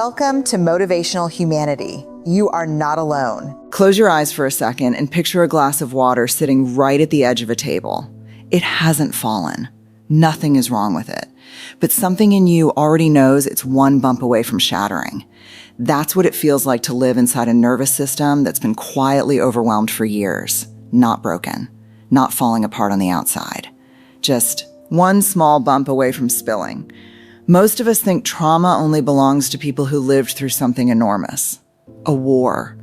Welcome to Motivational Humanity. You are not alone. Close your eyes for a second and picture a glass of water sitting right at the edge of a table. It hasn't fallen. Nothing is wrong with it. But something in you already knows it's one bump away from shattering. That's what it feels like to live inside a nervous system that's been quietly overwhelmed for years. Not broken. Not falling apart on the outside. Just one small bump away from spilling. Most of us think trauma only belongs to people who lived through something enormous. A war.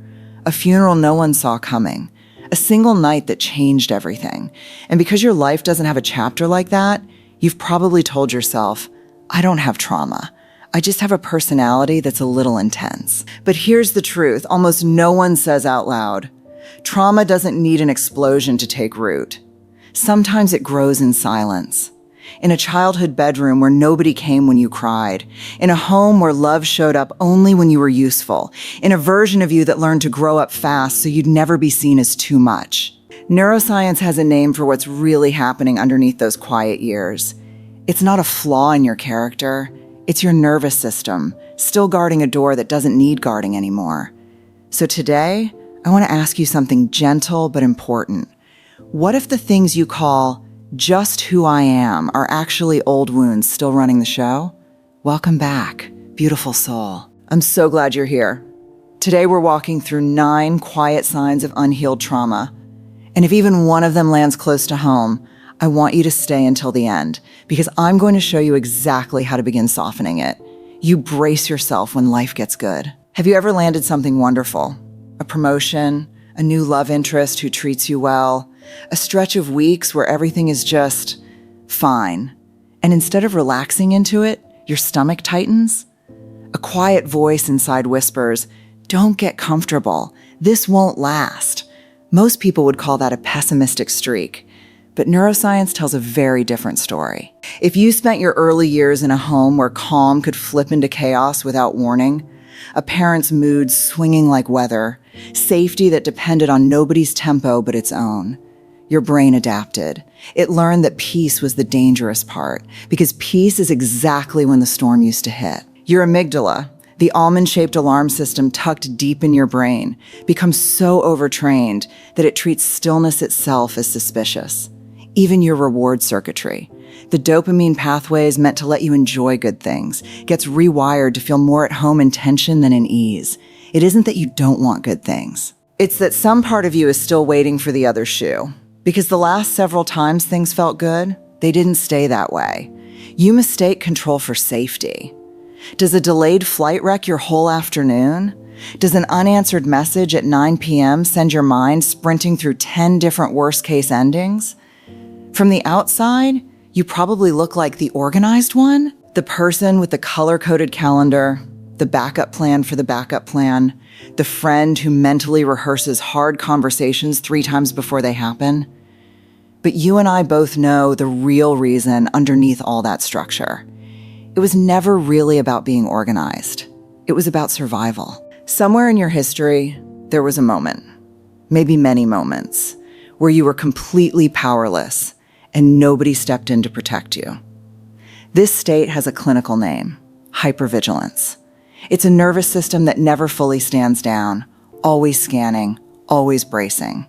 A funeral no one saw coming. A single night that changed everything. And because your life doesn't have a chapter like that, you've probably told yourself, I don't have trauma. I just have a personality that's a little intense. But here's the truth. Almost no one says out loud, trauma doesn't need an explosion to take root. Sometimes it grows in silence. In a childhood bedroom where nobody came when you cried. In a home where love showed up only when you were useful. In a version of you that learned to grow up fast so you'd never be seen as too much. Neuroscience has a name for what's really happening underneath those quiet years. It's not a flaw in your character. It's your nervous system, still guarding a door that doesn't need guarding anymore. So today, I want to ask you something gentle but important. What if the things you call just who I am are actually old wounds still running the show? Welcome back, beautiful soul. I'm so glad you're here. Today we're walking through 9 quiet signs of unhealed trauma. And if even one of them lands close to home, I want you to stay until the end, because I'm going to show you exactly how to begin softening it. You brace yourself when life gets good. Have you ever landed something wonderful? A promotion, a new love interest who treats you well, a stretch of weeks where everything is just fine. And instead of relaxing into it, your stomach tightens? A quiet voice inside whispers, don't get comfortable. This won't last. Most people would call that a pessimistic streak. But neuroscience tells a very different story. If you spent your early years in a home where calm could flip into chaos without warning, a parent's mood swinging like weather, safety that depended on nobody's tempo but its own, your brain adapted. It learned that peace was the dangerous part, because peace is exactly when the storm used to hit. Your amygdala, the almond-shaped alarm system tucked deep in your brain, becomes so overtrained that it treats stillness itself as suspicious. Even your reward circuitry, the dopamine pathways meant to let you enjoy good things, gets rewired to feel more at home in tension than in ease. It isn't that you don't want good things. It's that some part of you is still waiting for the other shoe. Because the last several times things felt good, they didn't stay that way. You mistake control for safety. Does a delayed flight wreck your whole afternoon? Does an unanswered message at 9 p.m. send your mind sprinting through 10 different worst-case endings? From the outside, you probably look like the organized one, the person with the color-coded calendar, the backup plan for the backup plan, the friend who mentally rehearses hard conversations 3 times before they happen. But you and I both know the real reason underneath all that structure. It was never really about being organized. It was about survival. Somewhere in your history, there was a moment, maybe many moments, where you were completely powerless and nobody stepped in to protect you. This state has a clinical name, hypervigilance. It's a nervous system that never fully stands down, always scanning, always bracing.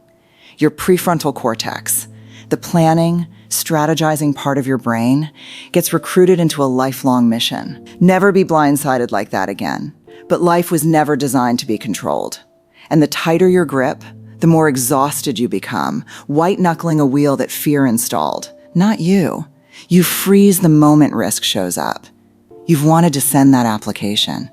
Your prefrontal cortex, the planning, strategizing part of your brain, gets recruited into a lifelong mission. Never be blindsided like that again. But life was never designed to be controlled. And the tighter your grip, the more exhausted you become, white-knuckling a wheel that fear installed. Not you. You freeze the moment risk shows up. You've wanted to send that application.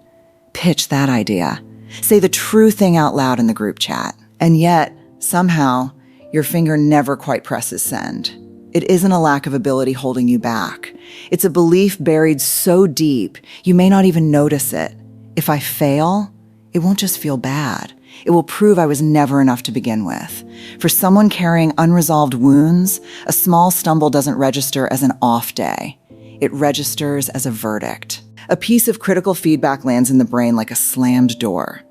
Pitch that idea. Say the true thing out loud in the group chat. And yet, somehow, your finger never quite presses send. It isn't a lack of ability holding you back. It's a belief buried so deep, you may not even notice it. If I fail, it won't just feel bad. It will prove I was never enough to begin with. For someone carrying unresolved wounds, a small stumble doesn't register as an off day. It registers as a verdict. A piece of critical feedback lands in the brain like a slammed door.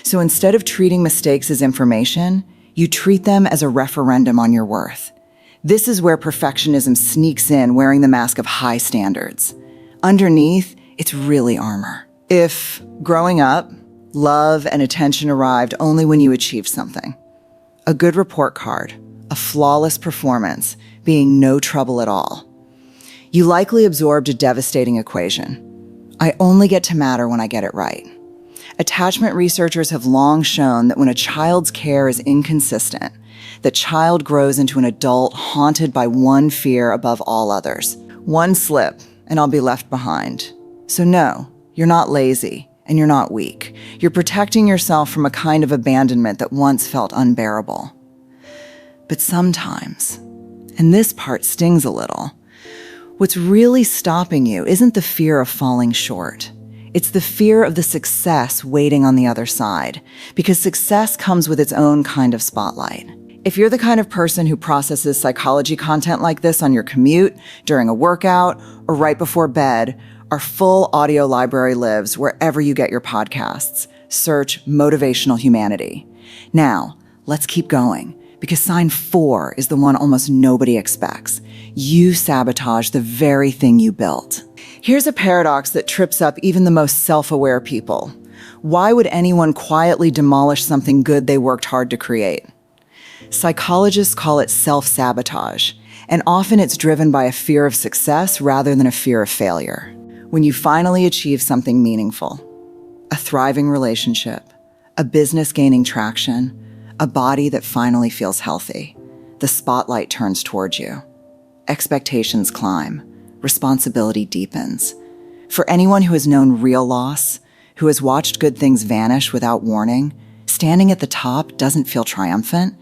So instead of treating mistakes as information, you treat them as a referendum on your worth. This is where perfectionism sneaks in wearing the mask of high standards. Underneath, it's really armor. If growing up, love and attention arrived only when you achieved something, a good report card, a flawless performance, being no trouble at all, you likely absorbed a devastating equation. I only get to matter when I get it right. Attachment researchers have long shown that when a child's care is inconsistent, the child grows into an adult haunted by one fear above all others. One slip, and I'll be left behind. So no, you're not lazy, and you're not weak. You're protecting yourself from a kind of abandonment that once felt unbearable. But sometimes, and this part stings a little, what's really stopping you isn't the fear of falling short. It's the fear of the success waiting on the other side, because success comes with its own kind of spotlight. If you're the kind of person who processes psychology content like this on your commute, during a workout, or right before bed, our full audio library lives wherever you get your podcasts. Search Motivational Humanity. Now, let's keep going, because sign 4 is the one almost nobody expects. You sabotage the very thing you built. Here's a paradox that trips up even the most self-aware people. Why would anyone quietly demolish something good they worked hard to create? Psychologists call it self-sabotage, and often it's driven by a fear of success rather than a fear of failure. When you finally achieve something meaningful, a thriving relationship, a business gaining traction, a body that finally feels healthy, the spotlight turns towards you. Expectations climb. Responsibility deepens. For anyone who has known real loss, who has watched good things vanish without warning, standing at the top doesn't feel triumphant.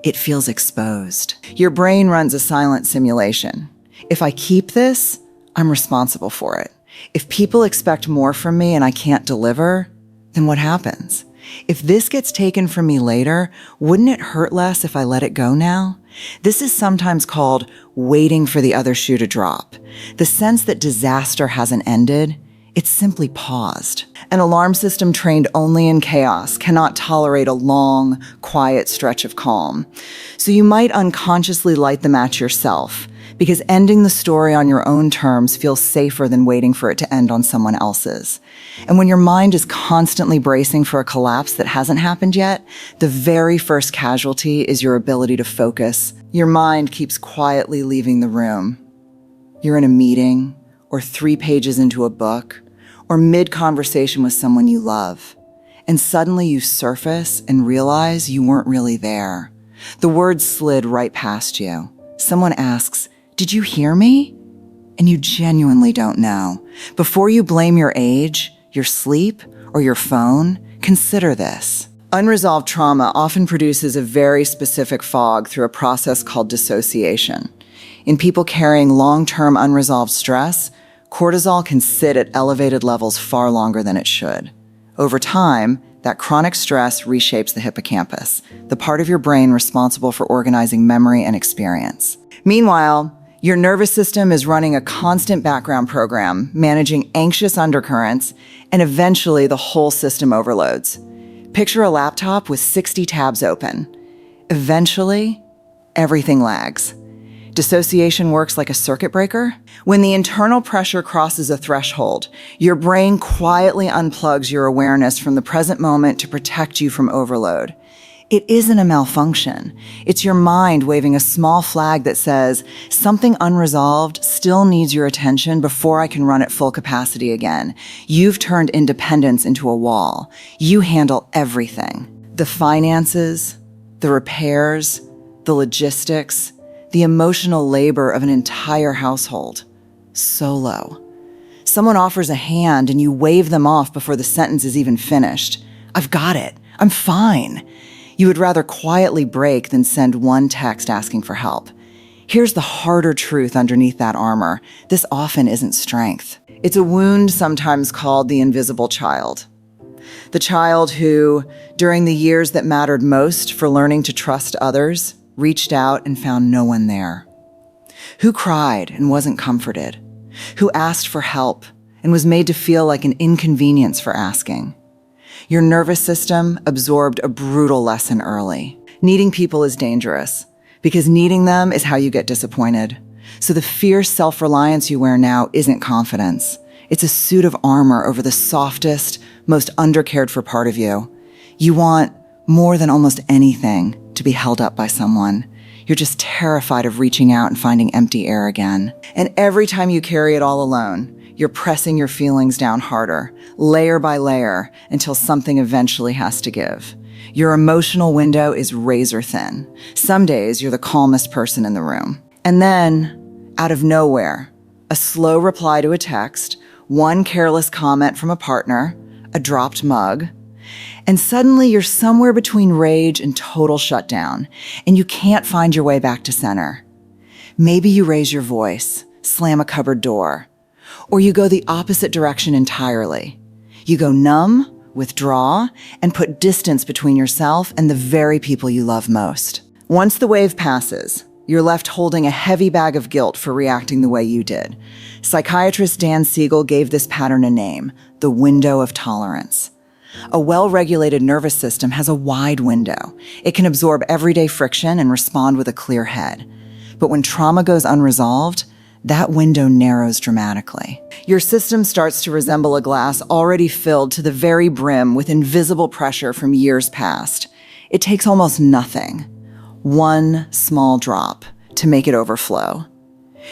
It feels exposed. Your brain runs a silent simulation. If I keep this, I'm responsible for it. If people expect more from me and I can't deliver, then what happens? If this gets taken from me later, wouldn't it hurt less if I let it go now? This is sometimes called waiting for the other shoe to drop. The sense that disaster hasn't ended, it's simply paused. An alarm system trained only in chaos cannot tolerate a long, quiet stretch of calm. So you might unconsciously light the match yourself, because ending the story on your own terms feels safer than waiting for it to end on someone else's. And when your mind is constantly bracing for a collapse that hasn't happened yet, the very first casualty is your ability to focus. Your mind keeps quietly leaving the room. You're in a meeting, or 3 pages into a book, or mid-conversation with someone you love, and suddenly you surface and realize you weren't really there. The words slid right past you. Someone asks, "Did you hear me?" And you genuinely don't know. Before you blame your age, your sleep, or your phone, consider this. Unresolved trauma often produces a very specific fog through a process called dissociation. In people carrying long-term unresolved stress, cortisol can sit at elevated levels far longer than it should. Over time, that chronic stress reshapes the hippocampus, the part of your brain responsible for organizing memory and experience. Meanwhile, your nervous system is running a constant background program, managing anxious undercurrents, and eventually the whole system overloads. Picture a laptop with 60 tabs open. Eventually, everything lags. Dissociation works like a circuit breaker. When the internal pressure crosses a threshold, your brain quietly unplugs your awareness from the present moment to protect you from overload. It isn't a malfunction. It's your mind waving a small flag that says, something unresolved still needs your attention before I can run at full capacity again. You've turned independence into a wall. You handle everything. The finances, the repairs, the logistics, the emotional labor of an entire household. Solo. Someone offers a hand and you wave them off before the sentence is even finished. I've got it. I'm fine. You would rather quietly break than send one text asking for help. Here's the harder truth underneath that armor. This often isn't strength. It's a wound sometimes called the invisible child. The child who, during the years that mattered most for learning to trust others, reached out and found no one there. Who cried and wasn't comforted. Who asked for help and was made to feel like an inconvenience for asking. Your nervous system absorbed a brutal lesson early. Needing people is dangerous because needing them is how you get disappointed. So the fierce self-reliance you wear now isn't confidence. It's a suit of armor over the softest, most undercared for part of you. You want, more than almost anything, to be held up by someone. You're just terrified of reaching out and finding empty air again. And every time you carry it all alone, you're pressing your feelings down harder, layer by layer, until something eventually has to give. Your emotional window is razor thin. Some days, you're the calmest person in the room. And then, out of nowhere, a slow reply to a text, one careless comment from a partner, a dropped mug, and suddenly you're somewhere between rage and total shutdown, and you can't find your way back to center. Maybe you raise your voice, slam a cupboard door, or you go the opposite direction entirely. You go numb, withdraw, and put distance between yourself and the very people you love most. Once the wave passes, you're left holding a heavy bag of guilt for reacting the way you did. Psychiatrist Dan Siegel gave this pattern a name, the window of tolerance. A well-regulated nervous system has a wide window. It can absorb everyday friction and respond with a clear head. But when trauma goes unresolved, that window narrows dramatically. Your system starts to resemble a glass already filled to the very brim with invisible pressure from years past. It takes almost nothing, one small drop, to make it overflow.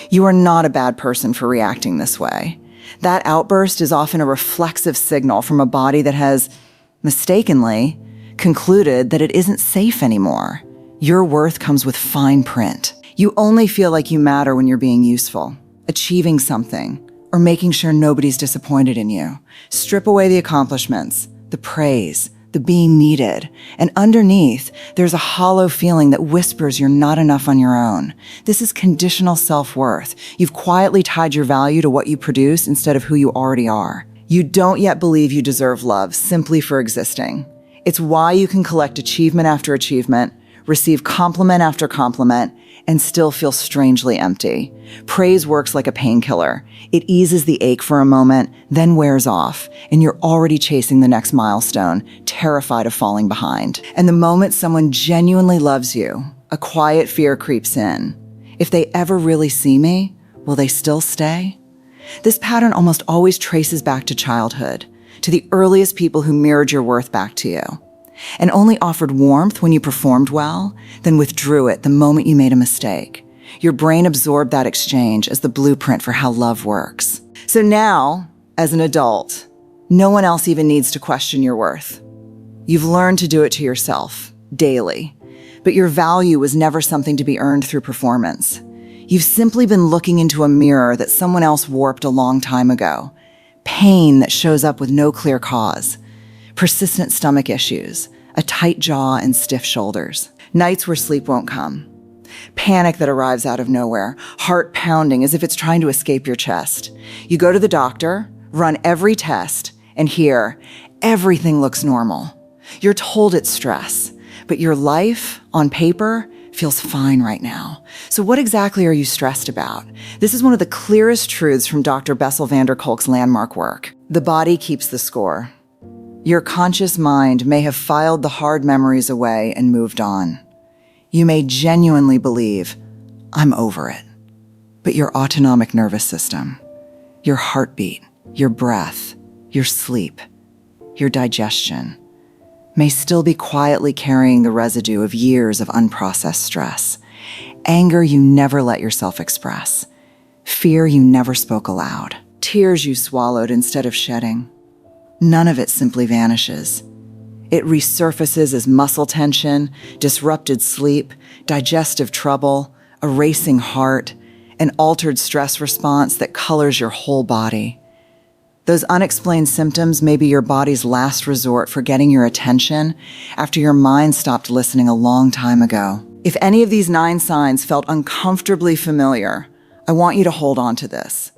You are not a bad person for reacting this way. That outburst is often a reflexive signal from a body that has, mistakenly, concluded that it isn't safe anymore. Your worth comes with fine print. You only feel like you matter when you're being useful, achieving something, or making sure nobody's disappointed in you. Strip away the accomplishments, the praise, the being needed, and underneath, there's a hollow feeling that whispers you're not enough on your own. This is conditional self-worth. You've quietly tied your value to what you produce instead of who you already are. You don't yet believe you deserve love simply for existing. It's why you can collect achievement after achievement, receive compliment after compliment, and still feel strangely empty. Praise works like a painkiller. It eases the ache for a moment, then wears off, and you're already chasing the next milestone, terrified of falling behind. And the moment someone genuinely loves you, a quiet fear creeps in. If they ever really see me, will they still stay? This pattern almost always traces back to childhood, to the earliest people who mirrored your worth back to you, and only offered warmth when you performed well, then withdrew it the moment you made a mistake. Your brain absorbed that exchange as the blueprint for how love works. So now, as an adult, no one else even needs to question your worth. You've learned to do it to yourself, daily. But your value was never something to be earned through performance. You've simply been looking into a mirror that someone else warped a long time ago. Pain that shows up with no clear cause. Persistent stomach issues, a tight jaw and stiff shoulders, nights where sleep won't come, panic that arrives out of nowhere, heart pounding as if it's trying to escape your chest. You go to the doctor, run every test, and here, everything looks normal. You're told it's stress, but your life, on paper, feels fine right now. So what exactly are you stressed about? This is one of the clearest truths from Dr. Bessel van der Kolk's landmark work. The body keeps the score. Your conscious mind may have filed the hard memories away and moved on. You may genuinely believe, I'm over it. But your autonomic nervous system, your heartbeat, your breath, your sleep, your digestion, may still be quietly carrying the residue of years of unprocessed stress, anger you never let yourself express, fear you never spoke aloud, tears you swallowed instead of shedding. None of it simply vanishes. It resurfaces as muscle tension, disrupted sleep, digestive trouble, a racing heart, an altered stress response that colors your whole body. Those unexplained symptoms may be your body's last resort for getting your attention after your mind stopped listening a long time ago. If any of these 9 signs felt uncomfortably familiar, I want you to hold on to this.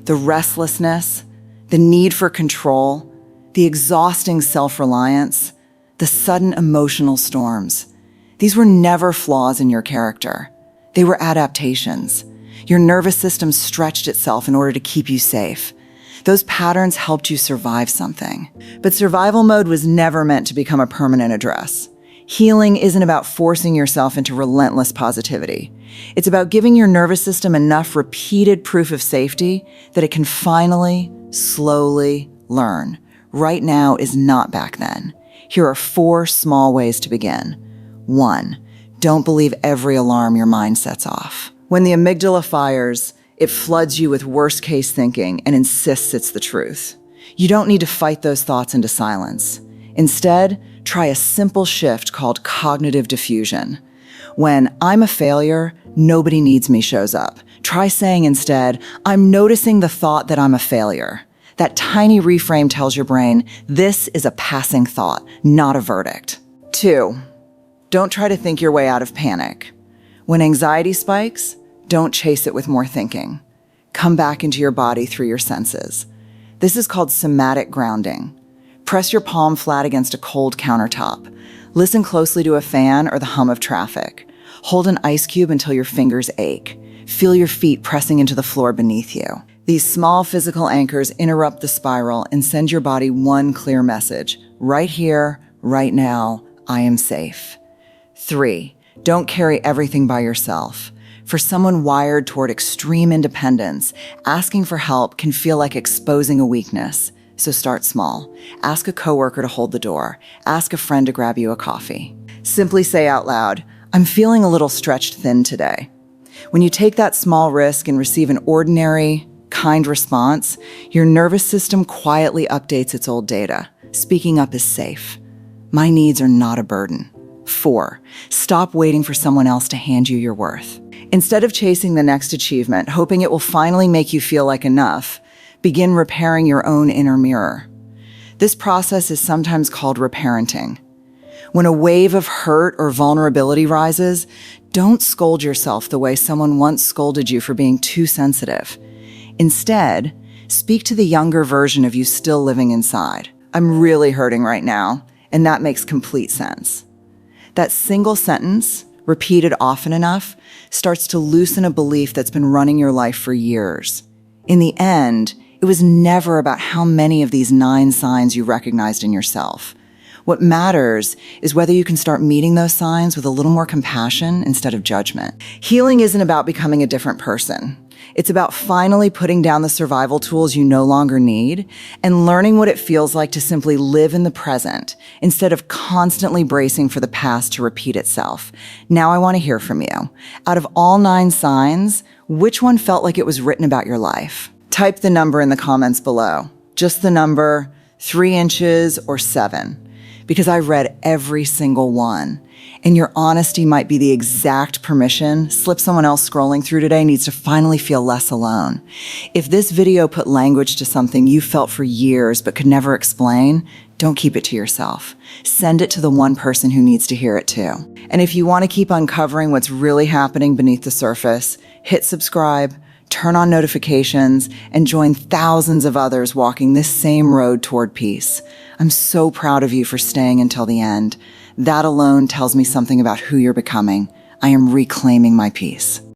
The restlessness, the need for control, the exhausting self-reliance, the sudden emotional storms. These were never flaws in your character. They were adaptations. Your nervous system stretched itself in order to keep you safe. Those patterns helped you survive something. But survival mode was never meant to become a permanent address. Healing isn't about forcing yourself into relentless positivity. It's about giving your nervous system enough repeated proof of safety that it can finally Slowly learn. Right now is not back then. Here are 4 small ways to begin. 1. Don't believe every alarm your mind sets off. When the amygdala fires, it floods you with worst-case thinking and insists it's the truth. You don't need to fight those thoughts into silence. Instead, try a simple shift called cognitive diffusion. When "I'm a failure, nobody needs me" shows up, try saying instead, "I'm noticing the thought that I'm a failure." That tiny reframe tells your brain, this is a passing thought, not a verdict. 2. Don't try to think your way out of panic. When anxiety spikes, don't chase it with more thinking. Come back into your body through your senses. This is called somatic grounding. Press your palm flat against a cold countertop. Listen closely to a fan or the hum of traffic. Hold an ice cube until your fingers ache. Feel your feet pressing into the floor beneath you. These small physical anchors interrupt the spiral and send your body one clear message. Right here, right now, I am safe. 3. Don't carry everything by yourself. For someone wired toward extreme independence, asking for help can feel like exposing a weakness. So start small. Ask a coworker to hold the door. Ask a friend to grab you a coffee. Simply say out loud, "I'm feeling a little stretched thin today." When you take that small risk and receive an ordinary, kind response, your nervous system quietly updates its old data. Speaking up is safe. My needs are not a burden. 4. Stop waiting for someone else to hand you your worth. Instead of chasing the next achievement, hoping it will finally make you feel like enough, begin repairing your own inner mirror. This process is sometimes called reparenting. When a wave of hurt or vulnerability rises, don't scold yourself the way someone once scolded you for being too sensitive. Instead, speak to the younger version of you still living inside. "I'm really hurting right now, and that makes complete sense." That single sentence, repeated often enough, starts to loosen a belief that's been running your life for years. In the end, it was never about how many of these 9 signs you recognized in yourself. What matters is whether you can start meeting those signs with a little more compassion instead of judgment. Healing isn't about becoming a different person. It's about finally putting down the survival tools you no longer need and learning what it feels like to simply live in the present instead of constantly bracing for the past to repeat itself. Now I want to hear from you. Out of all 9 signs, which one felt like it was written about your life? Type the number in the comments below. Just the number, 3 inches or 7. Because I read every single one. And your honesty might be the exact permission slip someone else scrolling through today needs to finally feel less alone. If this video put language to something you felt for years but could never explain, don't keep it to yourself. Send it to the one person who needs to hear it too. And if you want to keep uncovering what's really happening beneath the surface, hit subscribe, turn on notifications, and join thousands of others walking this same road toward peace. I'm so proud of you for staying until the end. That alone tells me something about who you're becoming. I am reclaiming my peace.